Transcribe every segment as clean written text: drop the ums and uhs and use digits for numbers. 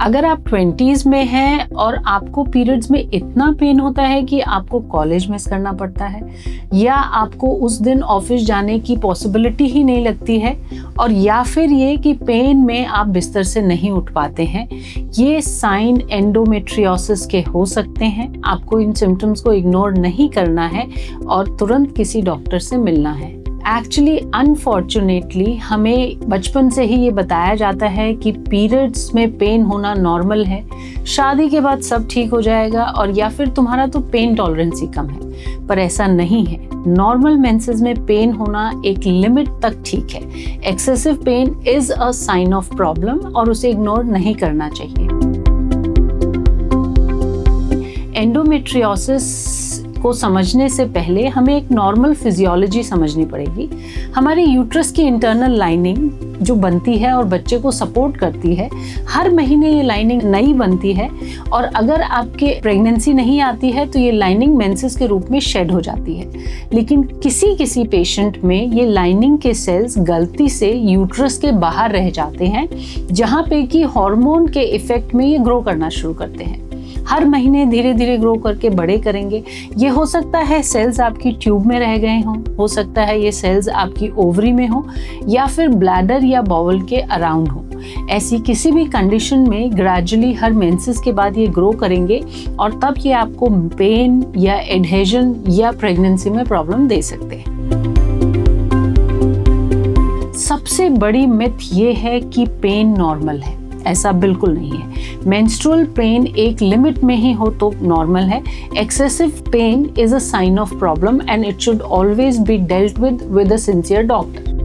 अगर आप 20s में हैं और आपको पीरियड्स में इतना पेन होता है कि आपको कॉलेज मिस करना पड़ता है, या आपको उस दिन ऑफिस जाने की पॉसिबिलिटी ही नहीं लगती है, और या फिर ये कि पेन में आप बिस्तर से नहीं उठ पाते हैं, ये साइन एंडोमेट्रियोसिस के हो सकते हैं। आपको इन सिम्टम्स को इग्नोर नहीं करना है और तुरंत किसी डॉक्टर से मिलना है। एक्चुअली अनफॉर्चुनेटली हमें बचपन से ही ये बताया जाता है कि पीरियड्स में पेन होना नॉर्मल है, शादी के बाद सब ठीक हो जाएगा, और या फिर तुम्हारा तो पेन टॉलरेंस ही कम है। पर ऐसा नहीं है। नॉर्मल मेंसेस में पेन होना एक लिमिट तक ठीक है। Excessive pain is a sign of problem और उसे इग्नोर नहीं करना चाहिए। एंडोमेट्रियोसिस को समझने से पहले हमें एक नॉर्मल फिजियोलॉजी समझनी पड़ेगी। हमारे यूट्रस की इंटरनल लाइनिंग जो बनती है और बच्चे को सपोर्ट करती है, हर महीने ये लाइनिंग नई बनती है, और अगर आपके प्रेगनेंसी नहीं आती है तो ये लाइनिंग मेंसेस के रूप में शेड हो जाती है। लेकिन किसी पेशेंट में ये लाइनिंग के सेल्स गलती से यूट्रस के बाहर रह जाते हैं, जहाँ पे कि हार्मोन के इफेक्ट में ये ग्रो करना शुरू करते हैं। हर महीने धीरे धीरे ग्रो करके बड़े करेंगे। ये हो सकता है सेल्स आपकी ट्यूब में रह गए हों, हो सकता है ये सेल्स आपकी ओवरी में हो, या फिर ब्लैडर या बाउल के अराउंड हो। ऐसी किसी भी कंडीशन में ग्रेजुअली हर मेंसेस के बाद ये ग्रो करेंगे, और तब ये आपको पेन या एडहेजन या प्रेगनेंसी में प्रॉब्लम दे सकते हैं। सबसे बड़ी मिथ ये है कि पेन नॉर्मल है। ऐसा बिल्कुल नहीं है। मेंस्ट्रुअल पेन एक लिमिट में ही हो तो नॉर्मल है। Excessive pain is a sign of problem and it should always be dealt with a sincere doctor.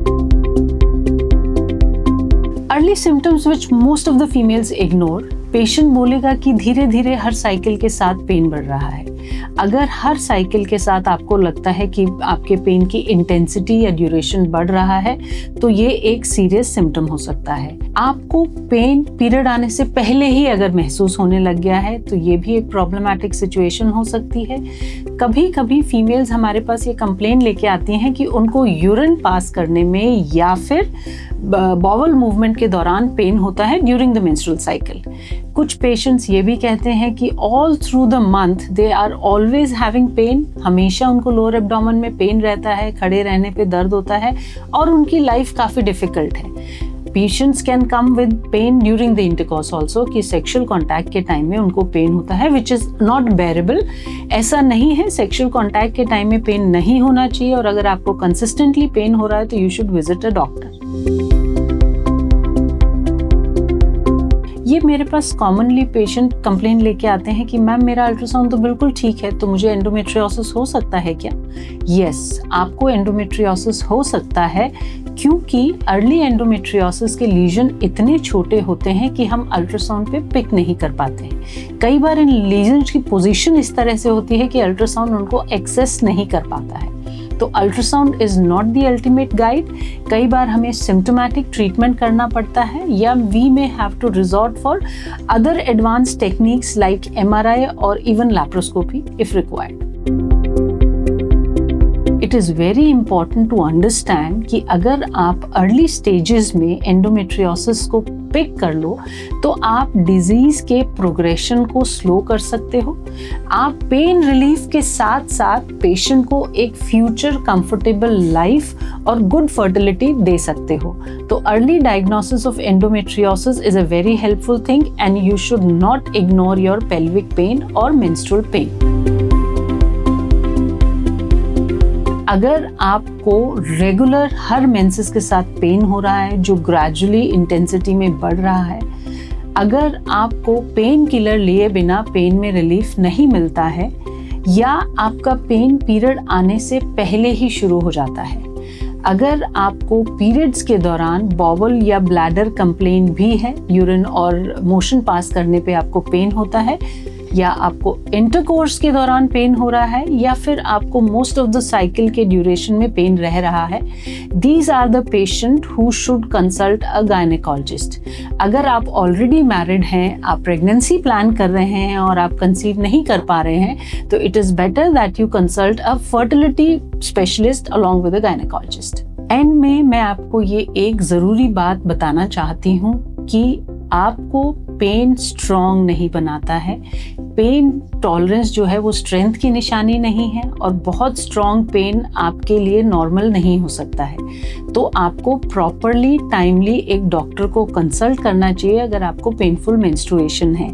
Early symptoms which most of the females ignore. Patient बोलेगा कि धीरे धीरे हर साइकिल के साथ पेन बढ़ रहा है। अगर हर साइकिल के साथ आपको लगता है कि आपके पेन की इंटेंसिटी या ड्यूरेशन बढ़ रहा है, तो ये एक सीरियस सिम्टम हो सकता है। आपको पेन पीरियड आने से पहले ही अगर महसूस होने लग गया है, तो ये भी एक प्रॉब्लमैटिक सिचुएशन हो सकती है। कभी कभी फीमेल्स हमारे पास ये कंप्लेन लेके आती हैं कि उनको यूरिन पास करने में या फिर बॉवल मूवमेंट के दौरान पेन होता है ड्यूरिंग द मेंस्ट्रुअल साइकिल। कुछ पेशेंट्स ये भी कहते हैं कि all through the month they are always having pain. हमेशा उनको लोअर एब्डोमेन में पेन रहता है, खड़े रहने पे दर्द होता है, और उनकी लाइफ काफ़ी डिफिकल्ट है। Patients can come with pain during the intercourse also, कि सेक्सुअल कॉन्टैक्ट के टाइम में उनको पेन होता है, which is not bearable। ऐसा नहीं है, सेक्सुअल कॉन्टैक्ट के टाइम में पेन नहीं होना चाहिए, और अगर आपको कंसिस्टेंटली पेन हो रहा है तो you should visit a doctor. ये मेरे पास कॉमनली पेशेंट कंप्लेन लेके आते हैं कि मैम मेरा अल्ट्रासाउंड तो बिल्कुल ठीक है, तो मुझे एंडोमेट्रियोसिस हो सकता है क्या? यस, आपको एंडोमेट्रियोसिस हो सकता है, क्योंकि अर्ली एंडोमेट्रियोसिस के लीजन इतने छोटे होते हैं कि हम अल्ट्रासाउंड पे पिक नहीं कर पाते हैं। कई बार इन लीजन्स की पोजीशन इस तरह से होती है कि अल्ट्रासाउंड उनको एक्सेस नहीं कर पाता है। तो ultrasound is not the ultimate guide. कई बार हमें सिम्टोमेटिक ट्रीटमेंट करना पड़ता है, या we may have to resort for other advance techniques like MRI और even laparoscopy if required. It is very important to understand कि अगर आप अर्ली स्टेजेस में एंडोमेट्रियोसिस को पिक कर लो, तो आप डिजीज के प्रोग्रेशन को स्लो कर सकते हो। आप पेन रिलीफ के साथ साथ पेशेंट को एक फ्यूचर कंफर्टेबल लाइफ और गुड फर्टिलिटी दे सकते हो। तो early diagnosis of endometriosis is a very helpful thing, and you should not ignore your pelvic pain और मेंस्ट्रुअल पेन। अगर आपको रेगुलर हर मेंसेस के साथ पेन हो रहा है जो ग्रेजुअली इंटेंसिटी में बढ़ रहा है, अगर आपको पेन किलर लिए बिना पेन में रिलीफ नहीं मिलता है, या आपका पेन पीरियड आने से पहले ही शुरू हो जाता है, अगर आपको पीरियड्स के दौरान बॉवल या ब्लैडर कंप्लेन भी है, यूरिन और मोशन पास करने पे आपको पेन होता है, या आपको इंटरकोर्स के दौरान पेन हो रहा है, या फिर आपको मोस्ट ऑफ द साइकिल के ड्यूरेशन में पेन रह रहा है, these are the patient who should consult a gynaecologist. अगर आप ऑलरेडी मैरिड हैं, आप प्रेगनेंसी प्लान कर रहे हैं और आप कंसीव नहीं कर पा रहे हैं, तो it is better that you consult a fertility specialist along with a gynaecologist. And में मैं आपको ये एक ज़रूरी बात बताना चाहती हूँ कि आपको पेन स्ट्रॉन्ग नहीं बनाता है। पेन टॉलरेंस जो है वो स्ट्रेंथ की निशानी नहीं है, और बहुत स्ट्रॉन्ग पेन आपके लिए नॉर्मल नहीं हो सकता है। तो आपको प्रॉपरली टाइमली एक डॉक्टर को कंसल्ट करना चाहिए अगर आपको पेनफुल मेंस्ट्रुएशन है।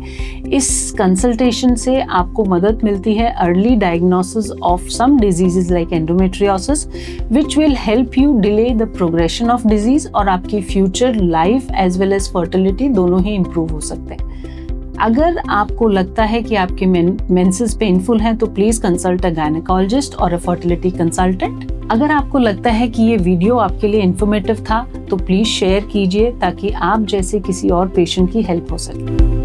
इस कंसल्टेशन से आपको मदद मिलती है early diagnosis of some diseases like endometriosis, which will help you delay the progression of disease, और आपकी future life as well as fertility दोनों ही इम्प्रूव हो सकते हैं। अगर आपको लगता है कि आपके मेंसेस पेनफुल हैं तो प्लीज कंसल्ट अ गायनेकोलॉजिस्ट और अ फर्टिलिटी कंसल्टेंट। अगर आपको लगता है कि ये वीडियो आपके लिए इंफॉर्मेटिव था तो प्लीज शेयर कीजिए ताकि आप जैसे किसी और पेशेंट की हेल्प हो सके।